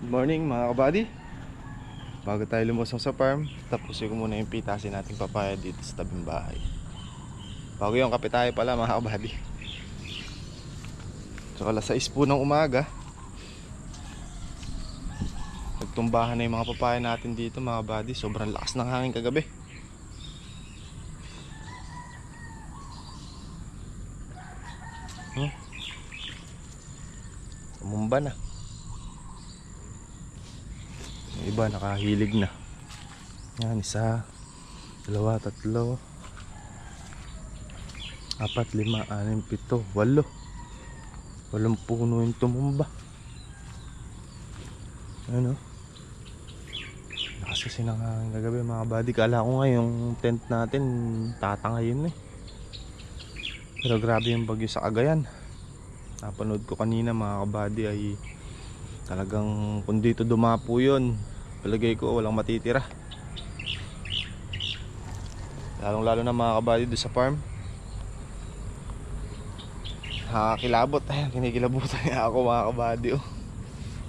Good morning mga kabady. Bago tayo lumusong sa farm, tapusin ko muna yung pitasin nating papaya dito sa tabing bahay. Bago yung kape tayo pala mga kabady. So alas 6 po ng umaga, nagtumbahan na yung mga papaya natin dito mga kabady. Sobrang lakas ng hangin kagabi. Tumumba na. Yung iba nakahilig na. Yan, isa, dalawa, tatlo, apat, lima, anim, pito, walo. Walang puno yung tumumba. Ano? Lakas kasi ng hangin kagabi mga buddy. Kala ko nga yung tent natin tatangayin eh. Pero grabe yung bagyo sa Cagayan. Napanood ko kanina mga kabady ay talagang kung dito dumapo yun, palagay ko walang matitira. Lalong lalo na mga kabady doon sa farm. Nakakilabot. Ayan, kinikilabutan niya ako mga kabady oh.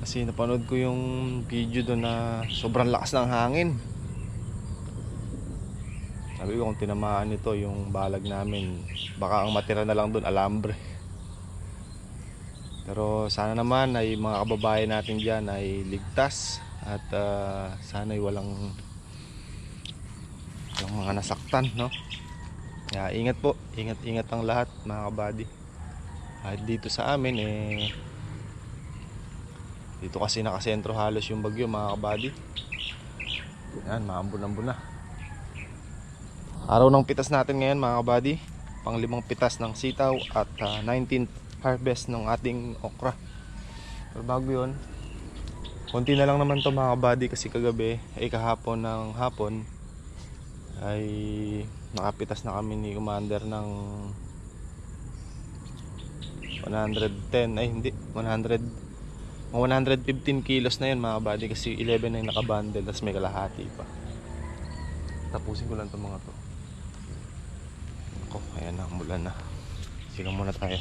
Kasi napanood ko yung video doon na sobrang lakas ng hangin. Sabi ko kung tinamaan nito yung balag namin, baka ang matira na lang doon alambre. Pero sana naman ay mga kababayan natin dyan ay ligtas. At sana ay walang yung mga nasaktan, no? Kaya ingat po, ingat ang lahat mga kabady. At dito sa amin dito kasi nakasentro halos yung bagyo mga kabady. Yan, maambun-ambun na. Araw ng pitas natin ngayon mga kabady. Pang-5 pitas ng sitaw at 19th harvest ng ating okra. Pero bago yun, konti na lang naman to mga kabady. Kasi kagabi, kahapon ng hapon ay nakapitas na kami ni Commander ng 110, ay hindi, 115 kilos na yun mga kabady. Kasi 11 na yung nakabundle, tapos may kalahati pa. Tapusin ko lang itong mga to. Ako, ayan na, umulan na. Sigang muna tayo.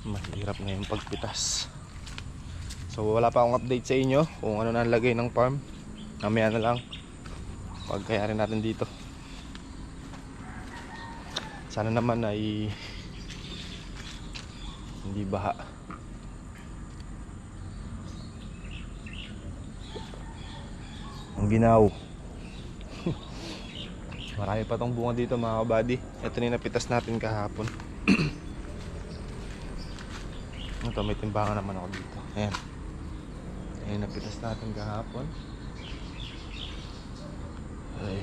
Mahirap na yung pagpitas. So wala pa akong update sa inyo kung ano na lagay ng farm. Mamaya na lang pagkayarin natin dito. Sana naman ay hindi baha. Ang ginaw. Marami pa tong bunga dito mga kabady. Ito na yung napitas natin kahapon. Ito, may timbangan naman ako dito. Ayan. Ayan, napitas natin kahapon. Ay,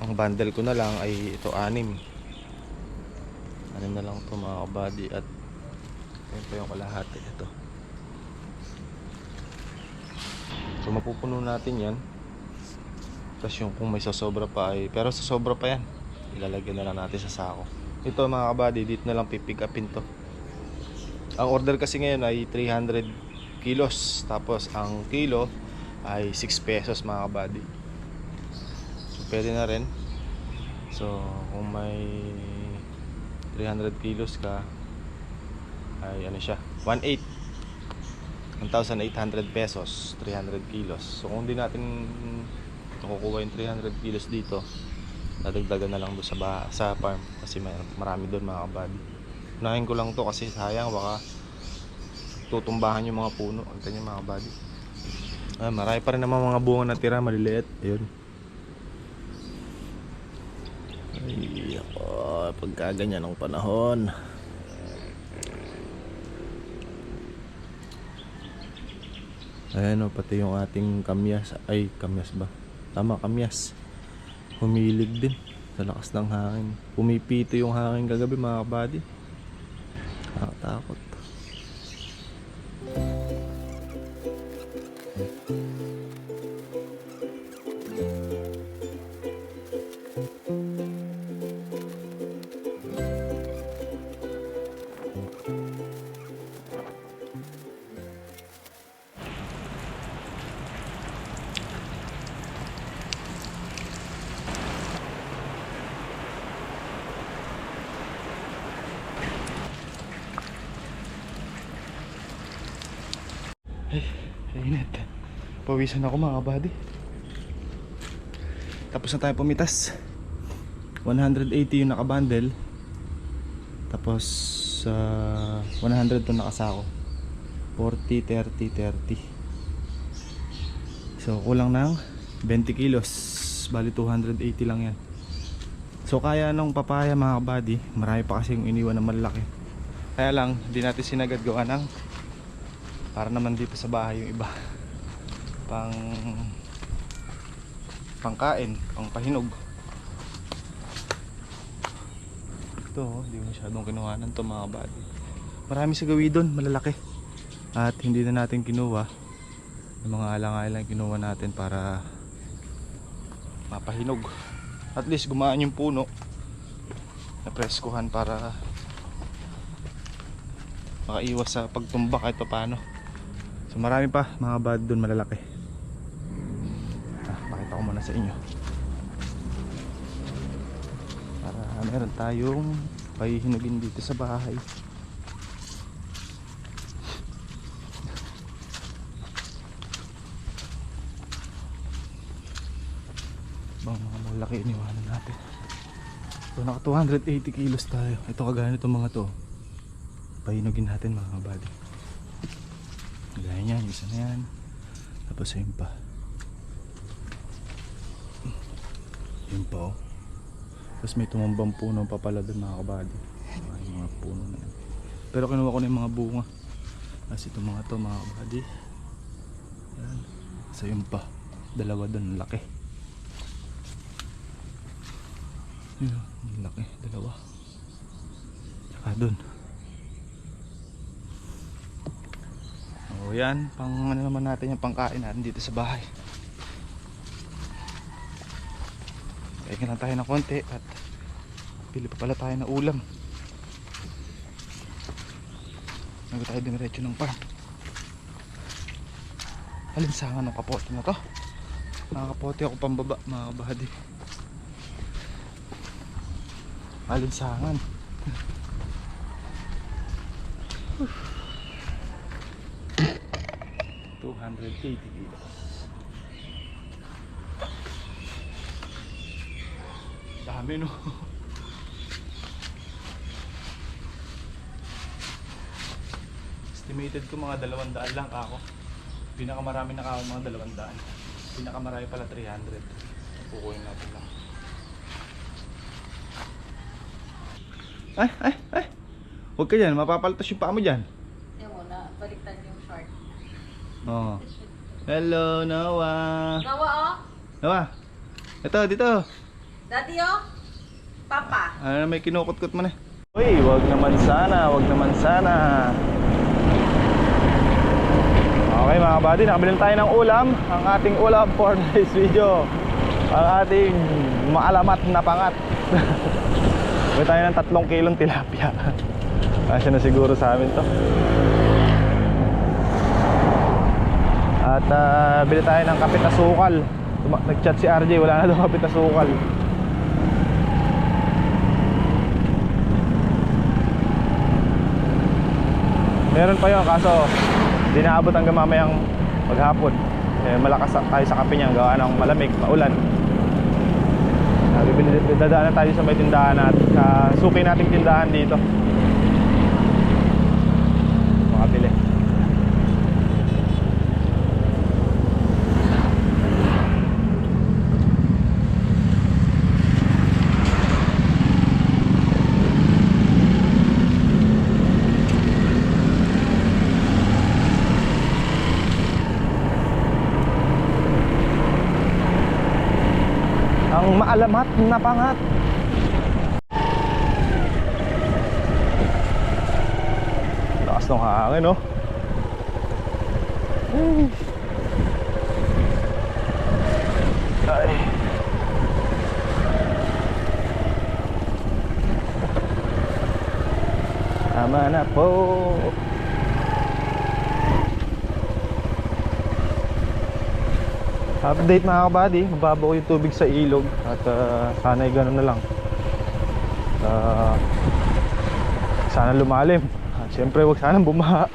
ang bundle ko na lang ay ito 6. 6 na lang ito mga kabady. At ayan pa yung kalahati. Ito. So mapupuno natin yan. Tapos yung kung may sasobra pa ay, pero sasobra pa yan, ilalagyan na lang natin sa sako. Ito mga kabady, dito na lang pipick upin to. Ang order kasi ngayon ay 300 kilos. Tapos ang kilo ay 6 pesos mga kabady. So pwede na rin. So kung may 300 kilos ka ay ano siya, 1.8 1,800 pesos 300 kilos. So kung di natin kukuha yung 300 kilos dito, dadagdagan na lang doon sa farm. Kasi marami doon mga kabady. Unahin ko lang to kasi sayang baka tutumbahan yung mga puno. Ang ganyan mga kabady. Marami pa rin naman mga bunga na tira, maliliit. Ayun. Ay, pagkaganyan ng panahon. Ayan o, pati yung ating kamyas. Ay, kamyas ba? Tama, kamyas. Humilig din sa lakas ng hangin. Pumipito yung hangin kagabi mga kabady. Nakatakot. Napakainit. Pawisan ako mga kabady. Tapos na tayo pumitas. 180 yung nakabundle. Tapos 100 to nakasako. 40, 30, 30. So kulang ng 20 kilos. Bali 280 lang yan. So kaya nung papaya mga kabady. Marami pa kasi yung iniwan na malaki. Kaya lang hindi natin sinagad gawa ng para naman dito sa bahay yung iba pangkain, pang pahinog. Ito, hindi masyadong kinuhanan to mga kabady. Marami sa gawi doon, malalaki. At hindi na natin kinuha. Yung mga alang-alang kinuha natin para mapahinog. At least gumaan yung puno. Napreskuhan para makaiwas sa pagtumba kahit pa paano. So marami pa mga kabady doon malalaki. Pakita ko muna sa inyo. Para meron tayong pahihinugin dito sa bahay. Bang mga malaki iniwanan natin. So naka 280 kilos tayo. Ito kagaya nitong mga to. Pahinugin natin mga kabady. Gaya niyan, isa na yan. Tapos ayun pa. Yun pa oh. Tapos may tumambang puno pa pala doon mga kabady. Yung mga puno na yun. Pero kinuha ko na yung mga bunga. Kasi itong mga to mga kabady. Yan. So yun pa. Dalawa doon, laki. Yun, laki, dalawa. Tsaka doon. O yan, pang ano naman natin yung pangkain natin dito sa bahay. Kaya lang tayo ng konti at pili pa pala tayo na ulam. Bago tayo dumiretso ng farm. Alinsangan ng kapote na to. Nakakapote ako pambaba mga kabady. Alinsangan. 280 kilos. Dami no. Estimated ko mga 200 lang ako. Pinakamarami na ako mga 200. Pinakamarami pala 300. Pukuhin natin lang. Ay. Huwag ka dyan, mapapaltas yung paa mo dyan. Yan mo na, baliktad yung short. Oh. Hello, Noah. Nawa oh? Noah. Ito, dito. Daddy oh? Papa? Ano may kinukot-kot mo na. Uy, wag naman sana, wag naman sana. Okay mga kabady, nakabili tayo ng ulam. Ang ating ulam for this video. Ang ating maalamat na pangat. Bili tayo ng 3 kilong tilapia. Kasi na siguro sa amin to. At bili tayo ng kapit na sukal. Nag-chat si RJ, wala na daw kapit na sukal. Meron pa yun, kaso di naabot hanggang mamayang maghapon. Malakas tayo sa kape niya, gawa ng malamig, maulan. Dadaanan tayo sa may tindahan at suki nating tindahan dito. Makabili. Ang maalamat na pangat. Lakas ng hangin, no? Ay. Tama na po. Update mga kabady, mababaw yung tubig sa ilog. At sana'y gano'n na lang. Sana lumalim. At syempre wag sanang bumaha.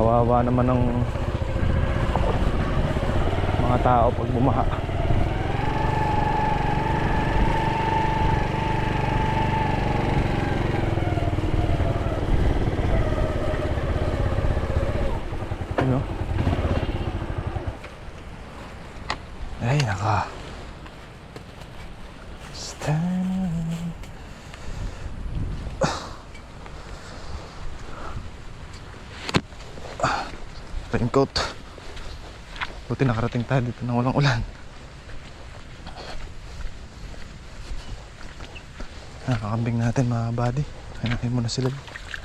Kawawa naman ng mga tao pag bumaha. Ano? Ay, naka. Stand. Raincoat. Buti nakarating tayo dito nang walang ulan. Nakakambing natin mga buddy. Hanapin muna sila.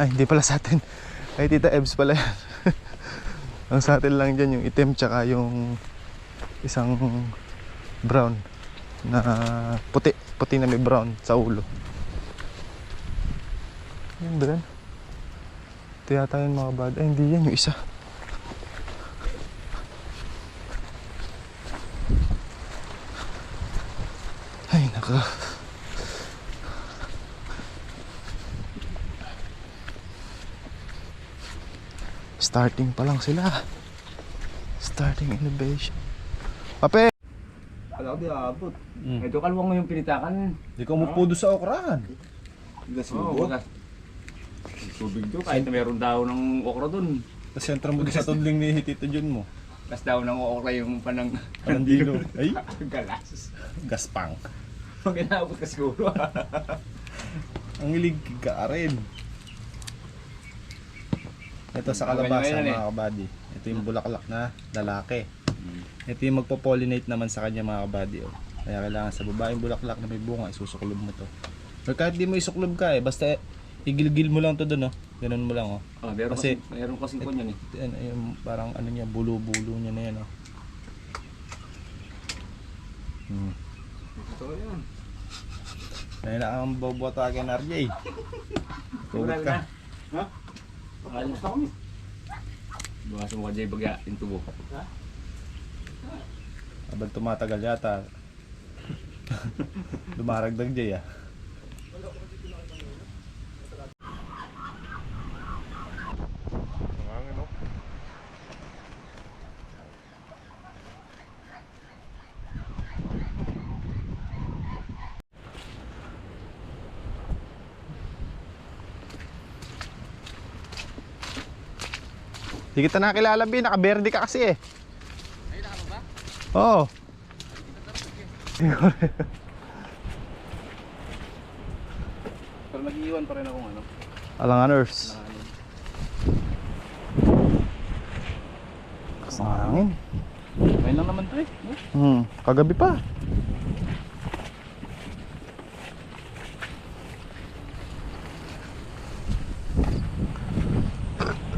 Ay, hindi pala sa atin. Ay, Tita Ebs pala yan. Ang sa atin lang dyan yung itim tsaka yung isang brown na puti. Puti na may brown sa ulo. Yun ba yan? Ito yata yun mga buddy. Ay, hindi yan yung isa. Ay, naka. Starting pa lang sila. Starting elevation. Pape! Wala ko di abot. Ito kalawang mo yung pinitakan. Di ko umupo doon sa okrahan. Gas mo po. Tubig doon kahit na meron daw ng okra doon. Sa sentro mo doon sa tudling ni Tito Jun mo. Gas daw ng okra yung panang Pandilo. Ay, galas. gaspang. Pag inaabot ka siguro. Ang ilig ka rin. Ito sa kalabasa mga kabady. Ito yung bulaklak na lalaki. Ito yung magpo-pollinate naman sa kanya mga kabady. Oh. Kaya kailangan sa babaeng bulaklak na may bunga, isusuklob mo to. Or kahit di mo isuklob ka basta igilgil mo lang to doon. Ganun mo lang. Meron kasi po niyan eh. Yung parang ano niya, bulo-bulo niya na yan. Ito yan. Kaya na ang boboto akin RJ. Tugot ka. Ha? Basta kami. Bukas mo ka dyan bagya yung tubo. Habang tumatagal yata. Dumaragdag Jay Di kita nakilala, B. Naka-verde ka kasi eh. Ay, naka ba? Oo. Pero nag-iwan pa rin akong ano. Alanganers. Kasangin. Ngayon lang naman to eh. Kagabi pa.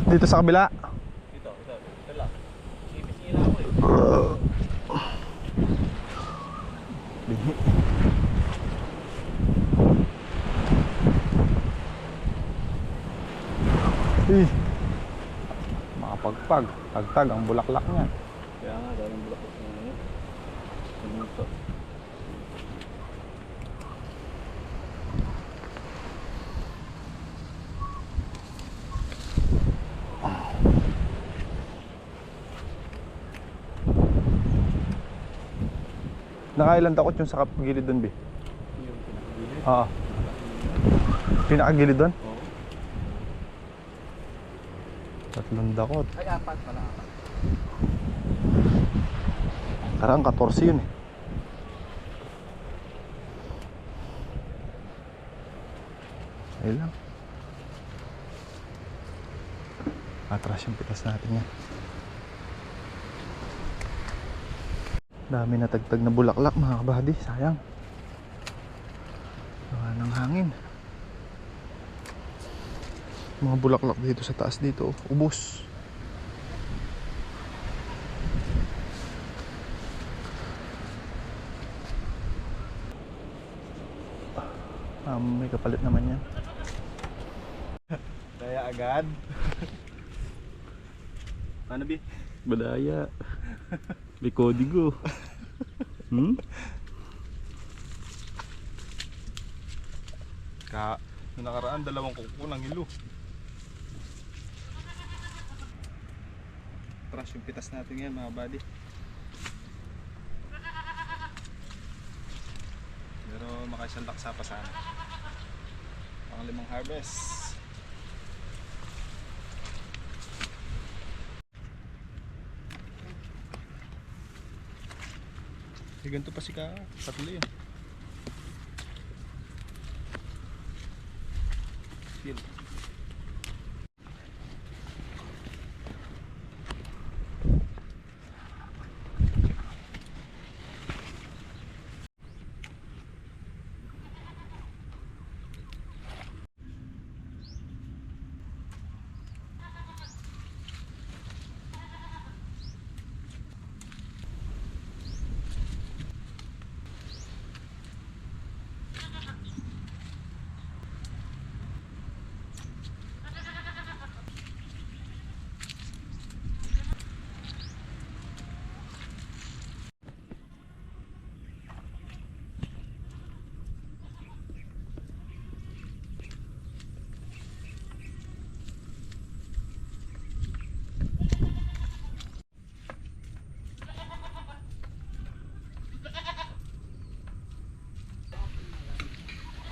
Dito sa kabila. Ito lang. Sipis nila ako eh. Binhi. Makapagpag. Tagtag ang bulaklak niya. Kaya nga, dalang bulak ko sa ano. Namuto. Nakailan takot yung sa gilid doon, B? Yung pinakagilid. Oo. Pinakagilid doon? Oo. Tatlong dakot. Ay, apat pala. Karang 14 yun eh. Ayun lang. Atras yung pitas natin yan. Dami na tagtag na bulaklak mga kabady. Sayang. Wala ng hangin. Mga bulaklak dito sa taas dito. Ubos. May kapalit naman yan. Daya agad. Ano bi? Badaya. May kodigo. Nung nakaraan, 2 kuko ng ilo. crush yung pitas natin ngayon mga buddy. Pero makaisang laksa pa sana. Pang 5 harvest. Ganito pa si Ka. Tatlo yun. Feel.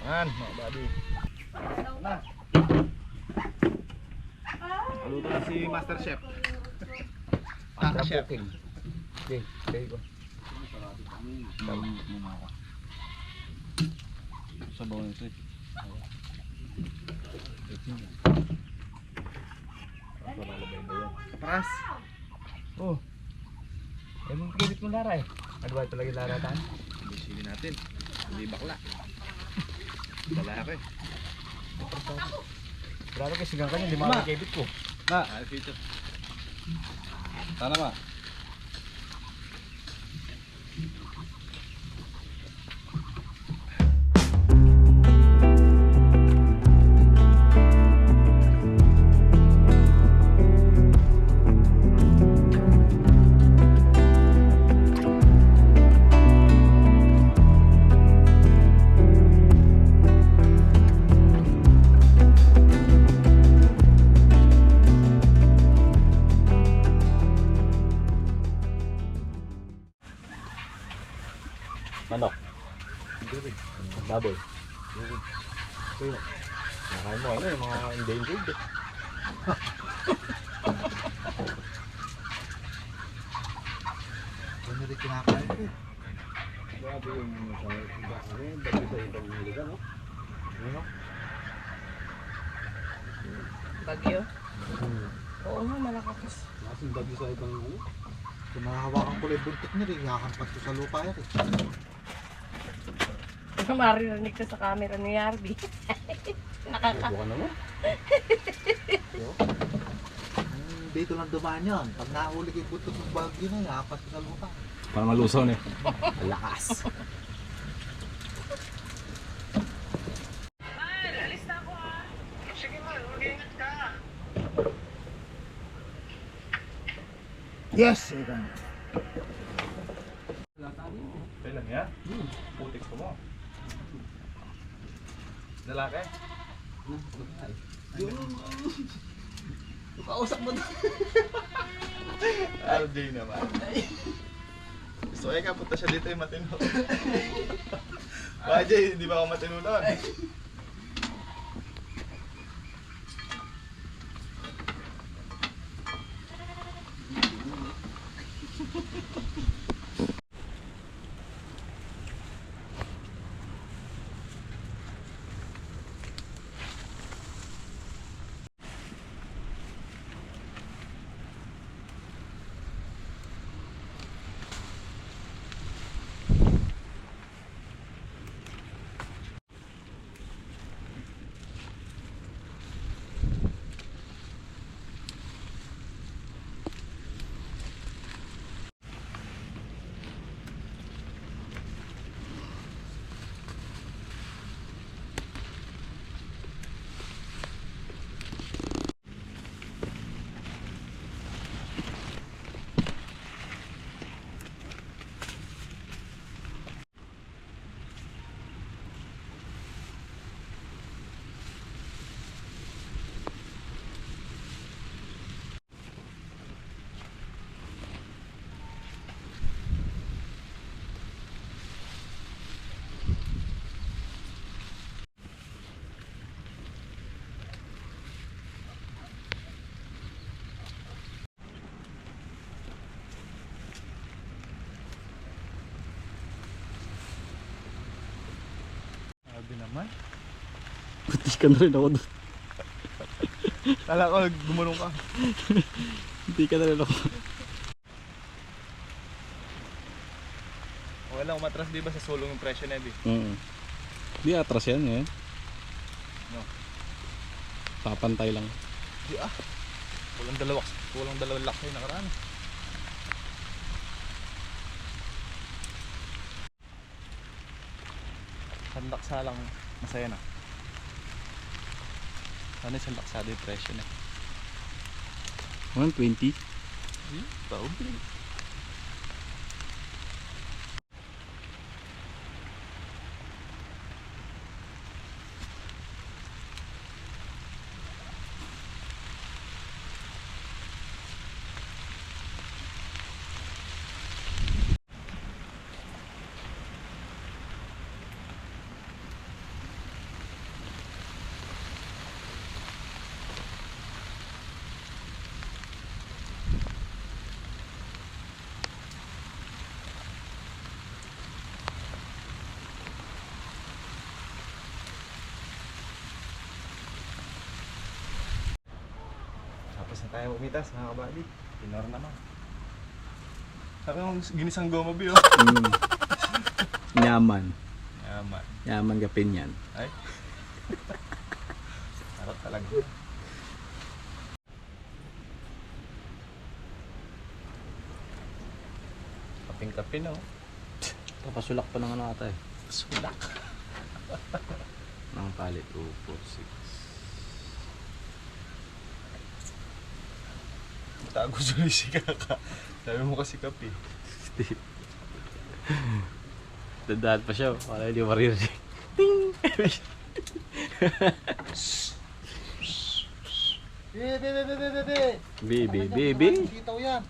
Yan, mga buddy. Na. Maluto na si Master Chef. Master Chef. Okay, okay ko. Sabaw nito eh. Kapras. Oh. Eh, mong pilit mo Lara eh. Ano ba talaga yung Lara tayo? Bisili natin. Hindi bakla. Lalaki. Grabe kasi sigang kanya, hindi makakikibit ko. Ma, ayos ito. Sana ma. Manok. Baboy. Nakain mo ano yung mga endangered eh. Ano rin kinakain ko eh. Grabe yung sa iba ano yung bago sa ibang lugar no? Ano? Bagyo? Oo nga, malakas. Masing bago sa ibang ano? Kung nakahawakan ko lang yung buntot niya rin, nakakampas ko sa lupa yan eh. Maririnig ka sa camera ni Yarby. Nakaka... Bukan naman. Dito lang dumaan yan. Pag nahuli ko yung buntot ng bagyo na, nakakampas ko sa lupa. Para malusaw na eh. Lakas. Yes! Ika. Kailan yan? Putik ko mo. Lalaki? Kausap mo na. RJ naman. So eh punta siya dito yung matino. RJ, hindi ba ako matino doon? Buntis ka na rin ako doon. Kala ko gumanong ka. Hindi ka na rin ako. Okay lang, umatras di ba sa sulong yung presyo na yun? Di atras yan eh. No. Papantay lang. Di Walang dalawang lakay nakaraan. Sandaksa lang, masaya na. Ano yung sandaksado yung presyo na? 120. Taon. Tapos na tayo umitas mga kabady. Tinor naman. Sabi mong ginisang goma bi oh. Nyaman. Yaman. Nyaman ka pinyan. Ay. Sarap talaga. Kaping-kapin oh. Papasulak pa ng ano ata eh. Sulak. Ng palit 2, 4, 6. Tago sulit si Kaka. Sabi mo kasi kape. Dadaan pa siya. Wala hindi maririnig. Ting! Baby, baby. Sitaw yan.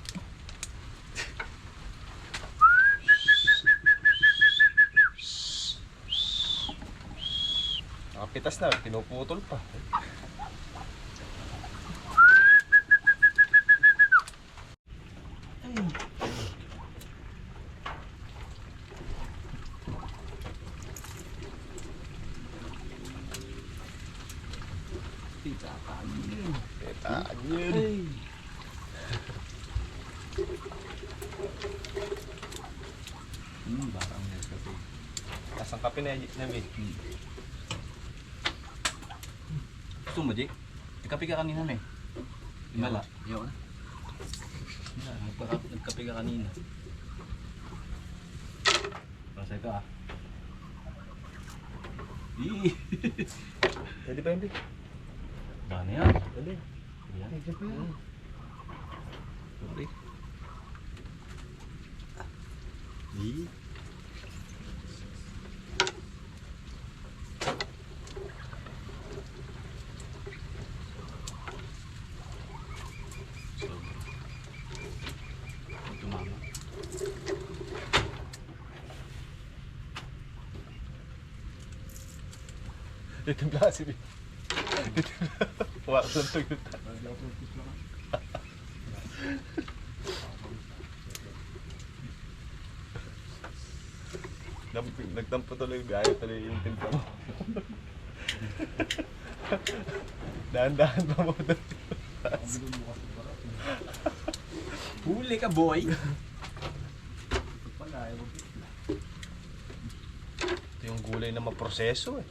Nakapitas na, pinuputol pa. Yun. Barang na kape. Lasang kape na Nabi. Gusto mo, Jake? Nagkape ka kanina na eh. Himala. Ayaw na. Nagkape ka kanina. Pasay ka ah. Pwede pa hindi? Bana yan. Pwede. Yan. Sorry. Tumama. Itimpla kasi di. Wala sa tuyo. Nagtampo tuloy yung biyahe tuloy yung timpla mo. Dahan-dahan pa mo doon. Huli ka, boy! Ito yung gulay na maproseso eh.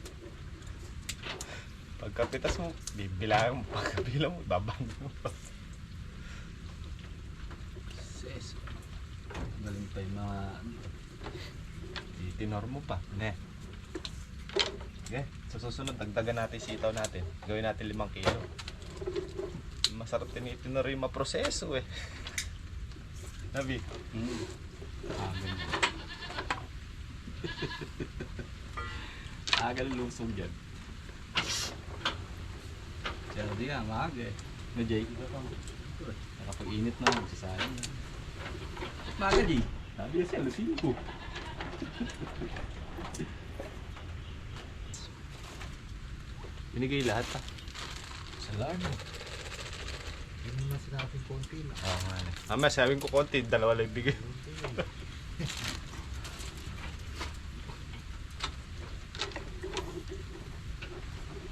Pagkapitas mo, bibilang mo. Pagkabilang mo, babang mo. Ses. Galing pa yung mga... Itinor mo pa. Ne. Okay, sa susunod, dagdagan natin sitaw natin. Gawin natin 5 kilo. Masarap din itinor yung maproseso eh. Nabi. Agal. Agal lusog yan. Pero di nga, maaga eh. No, Jay? Nakapag-init na, magsasayang na. Maaga, Jay. Sabi niya siya, lusin ko. Binigay lahat ah. Salamat. Hindi naman sinabing konti lang. Oo nga eh. Mamaya sabihin ko konti, 2 lang bigay.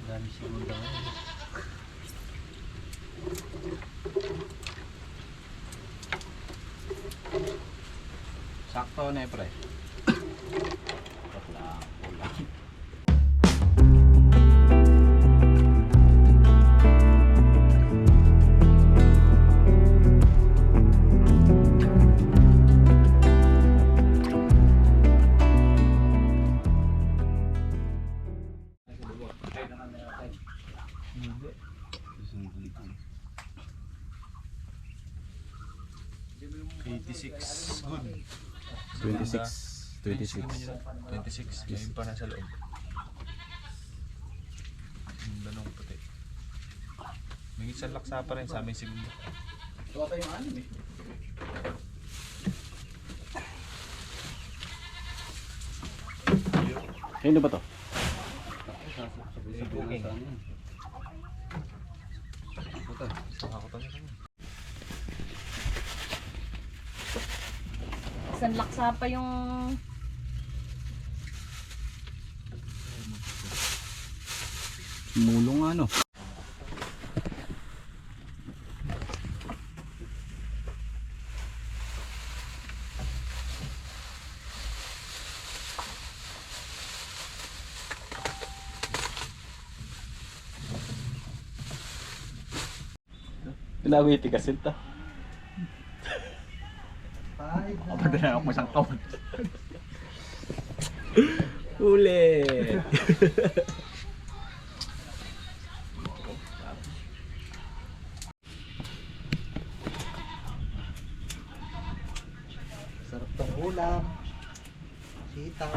Dami Sakto na pre. Wala. Good. 26. 26. 26. Ngayon pa nasa loob. Yung danong puti. May isang laksa pa rin sa aming segundo. Tuwa tayong anim eh. Sino ba to? Saka ko talaga. Isang laksa pa yung... Mulong ano? Pinawiti ka sinta. Papadala ako isang taon. Ulit! Sarap tong ulam. Sitaw.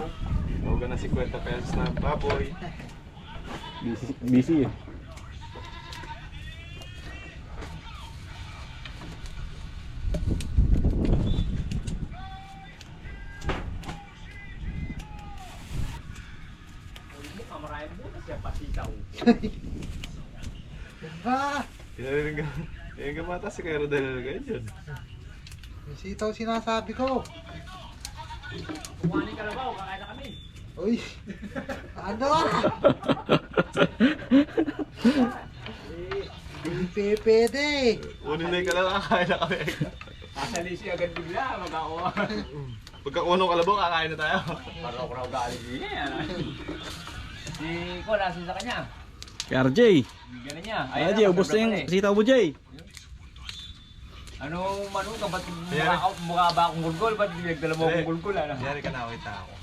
Huwag na 50 pesos na baboy. Busy eh. Ba? Yung gamata si Kaya Rodel kayo dyan. Yung sitaw sinasabi ko. Kumain ka na ba? Kakain na kami. Uy! Ano? Hindi pwede. Unin ka lang, kakain na kami. Sasalisi agad bigla. Magkakuha. Pagkakunong kalabaw, kakain na tayo. Parang ako raw galing din eh. Si Ko, nasin sa kanya. Kay RJ! Bigyan na niya. RJ, ubos na yung sitaw mo, Jay! Anong manu ka? Ba't Ayan. mukha ba akong gulgol? Ba't nagdala mo akong gulgol? Ano? Yari ka na, kita ako.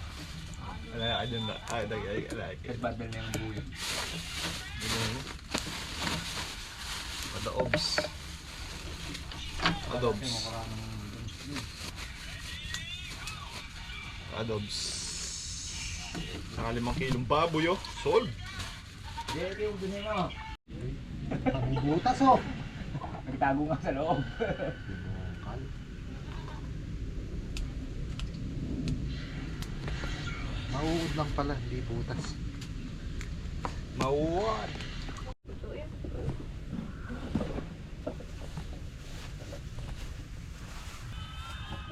Wala ka dyan na. Ay, like it. Nagbatal na yung buyo. Adobs. Adobs. Adobs. Saka 5 kilong baboy oh. Sold. Hindi, yung bunay mo. Ang butas oh. Nagtago nga sa loob. Mauud lang pala, hindi butas. Mauwan.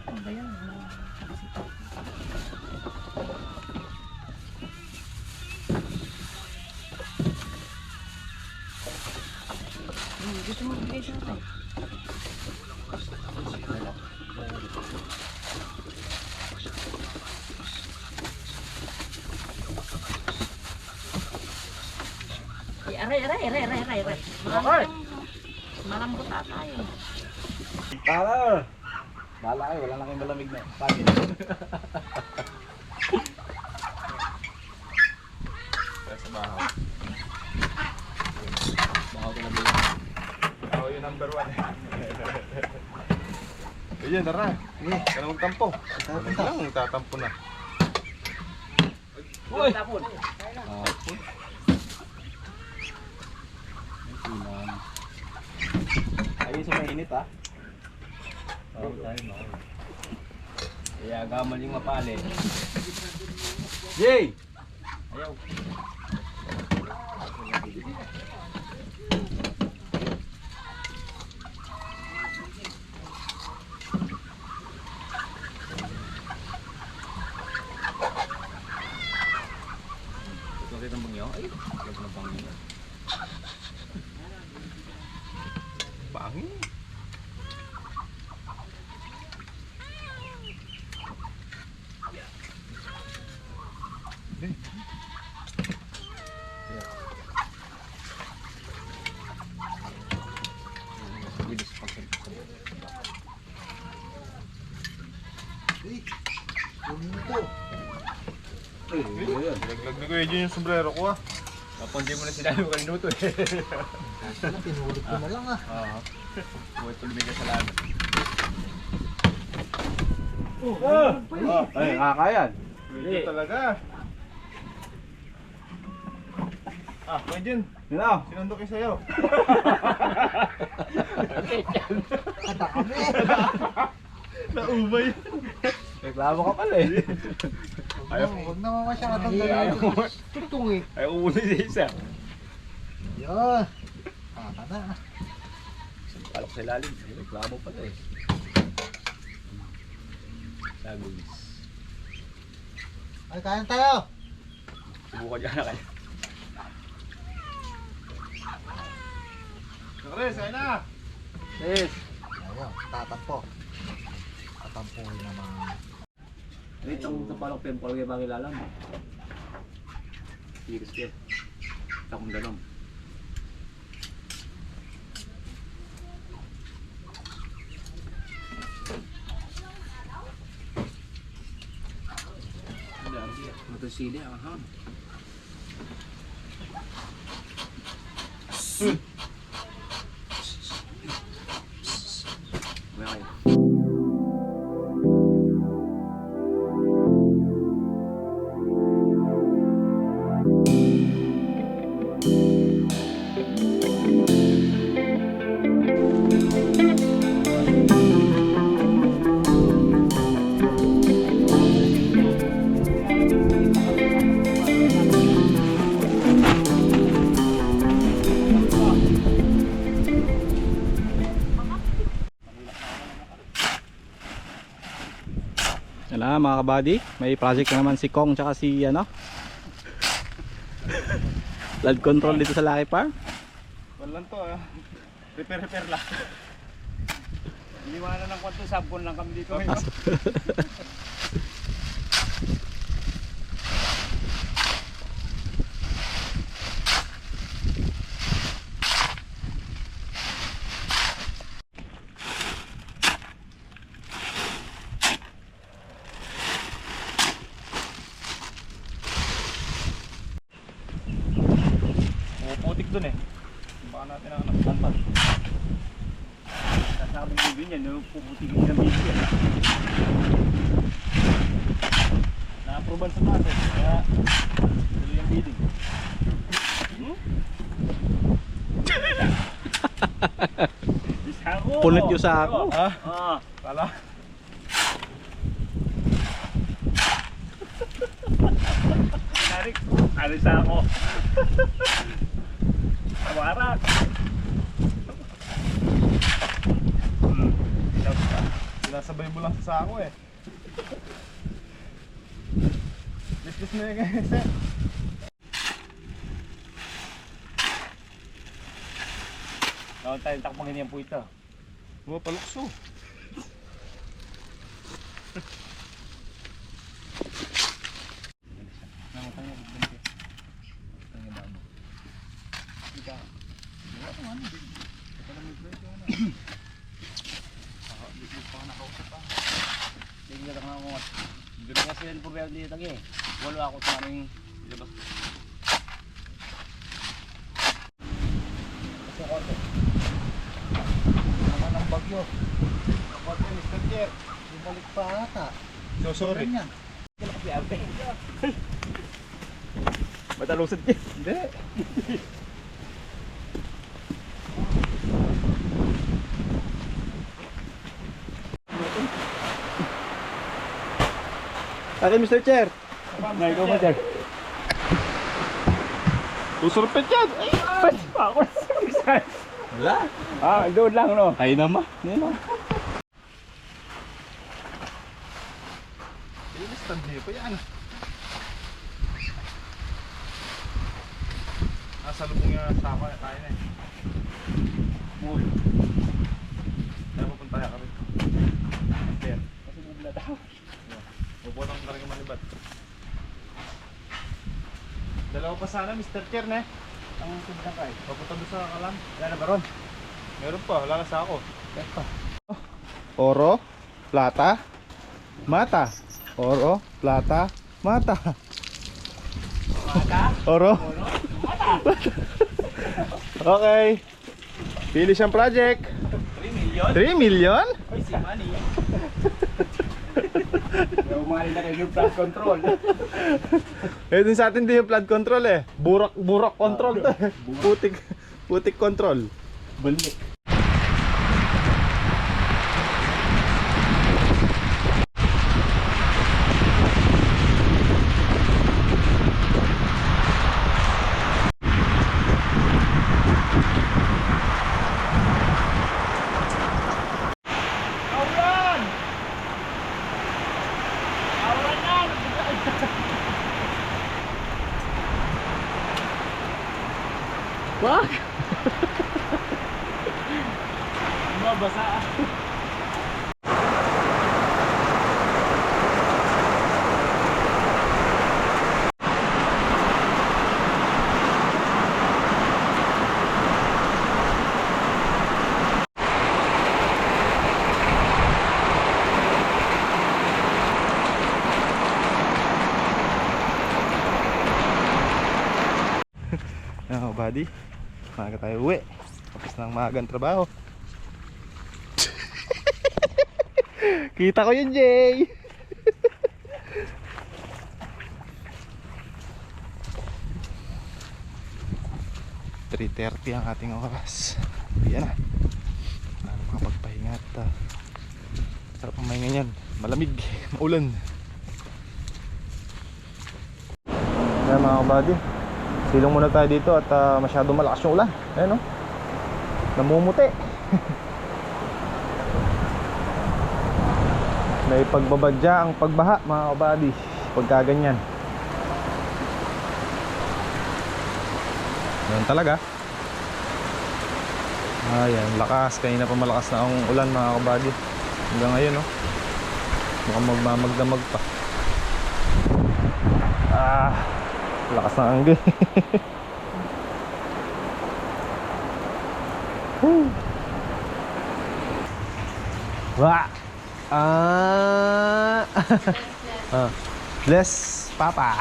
Ano ba yan? Dito mo bigay sa akin. Aray. Malambot ata yun. Tara! Bala kayo, wala na kayong malamig na. Pagin. Kaya sa bahaw. Baka ko na bilhin. Ako yung number 1 eh. Ayun, tara. Sige, Ka na magtampo. tapunta. Lang, tatampo na. Uy! Tapon! Ayun sa mainit ha. Kaya gamal yung mapali. Jay! Ayaw. Ito rin ang bangyaw. Ay, huwag na bangyaw. Bangin. Eh, kunin mo to. Laglag ni Kuya Jun yung sombrero ko ah. Kapag di mo na sinabi ko kanino to eh. Kasi lang, pinulog ko na lang ah. Oo. Buhay tulmig ka sa lahat. Ay, kakayan. Pwede talaga. Ah, Kuya Jun, Sino? sinundo kayo sa'yo. Kadami. Naumay. Reklamo ka pala eh. Ayaw, huwag naman masyadong gano'n. Tutong eh. Ay, umuwi sa isa. Yun. Tata na. Palok sa ilalim. Reklamo pala eh. Sagulis. Ay, kain tayo. Subukan dyan na kayo. Chris, ayun na. Yes. Ayun, tatampo. Tatampo naman. Ito sa palok temple kay Bangilala mo. Tiris ko. Takong dalom. Matosili, aha. May kayo. Wala mga kabady, may project na naman si Kong tsaka si ano Land control dito sa Lucky Farm. Walang to ah. Repair lang. Iniwanan ng kwarto, sabon lang kami dito ngayon. Putik dun eh. Baka natin ang nagtampat. Kasabing bibin yan, puputigin ng bibin yan. Na-approval sa taas eh. Kaya tuloy yung bidding. Isako! Punit yung sako. Ha? Ah, Kala? Narik, alis ako. Tawarak. Sinasabay mo lang sa sako eh. Business na yung kasi. Noon tayo takpangin yan po ito. Mga palukso. Tingnan lang ako. Hindi na sila yung problema dito lagi. Walo ako sa aming labas. Kasi konti. Naman ang bagyo. Kote, Mr. Chair. Bumalik pa ata. So sorry. Ganyan. Matalusad niya. Hindi. Akin Mr. Chair. Ngayon ko ba dyan? Susurpet yan. Ay! Ba't pa ako? Wala. Ah, doon lang no. Kayo naman. Yan o. Stand pa yan. Nasa lubong yung sako tayo na eh. Uy. Kaya pupunta ka rin. Chair. Kasi bubla daw. Pupunta ka rin manibat. Dalawa pa sana Mr. Chair na eh. Ang sundan ka eh. Papunta doon sa kalam. Wala na ba ron? Meron pa, wala na sa ako. Yes pa. Oro, plata, Mata. Oro, plata, mata. Oro. Okay. Finish ang project. 3 million? Ay, si Manny. Umali na kayo yung flood control. Eh, dun sa atin din yung flood control eh. Burak control to eh. Putik control. Balik. Wag! Mabasa. Oh, buddy. Maaga tayo uwi. Tapos ng maagang trabaho. Kita ko yun, Jay. 3:30 ang ating oras. Yan na. Ano makapagpahinga at sarap ang mahinga niyan. Malamig, maulan. Ayan mga kabady, silong muna tayo dito at masyado malakas yung ulan. Ayan o, namumuti. May pagbabadya ang pagbaha mga kabady pagka ganyan. Yan talaga. Ayan, lakas. Kanina pa malakas na ang ulan mga kabady. Hanggang ngayon no, mukhang magmamagdamag pa. Lakas ng angge. Wah. Bless papa.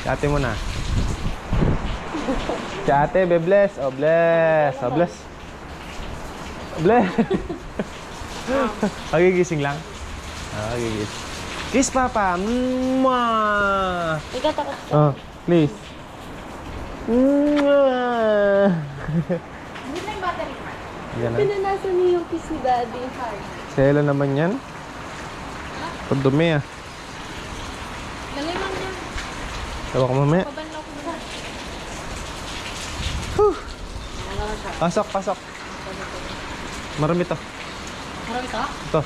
Ate mo na. Si ate, be bless. Oh, bless. Oh, bless. Bless. Magigising lang. Magigising. Kiss papa. Mwah. Ikaw takot. Oh, please. Mwah. Hindi na yung battery pa. Yan na. Pinanasan niyo yung kiss ni Daddy. Sela naman yan. Pagdumi ah. Nalimang niya. Tawa ko mamaya. Pabanlaw ko na. Pasok, pasok. Marami to. Marami ka? Ito.